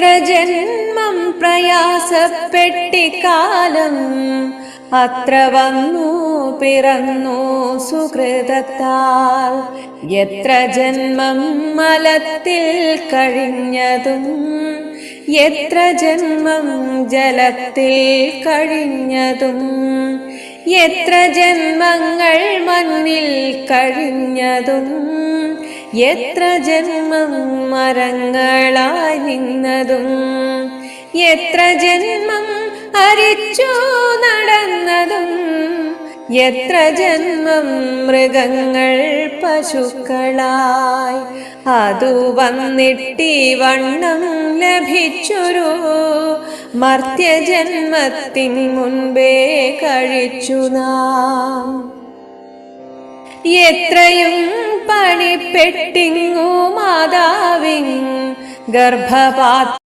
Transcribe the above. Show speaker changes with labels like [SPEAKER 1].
[SPEAKER 1] എത്ര ജന്മം പ്രയാസപ്പെട്ടിക്കാലം അത്ര വന്നു പിറന്നു സുകൃതത്താൽ. എത്ര ജന്മം മലത്തിൽ കഴിഞ്ഞതും എത്ര ജന്മം ജലത്തിൽ കഴിഞ്ഞതും എത്ര ജന്മങ്ങൾ മണ്ണിൽ കഴിഞ്ഞതും എത്ര ജന്മം മരങ്ങളായി നിന്നതും എത്ര ജന്മം അരിച്ചു നടന്നതും എത്ര ജന്മം മൃഗങ്ങൾ പശുക്കളായി. അതു വന്നിട്ടി വണ്ണം ലഭിച്ചൊരു മർത്യജന്മത്തിൻ മുൻപേ കഴിച്ചു നാം. എത്രയും പണിപ്പെട്ടിങ്ങു മാതാവിൻ ഗർഭപാത്ര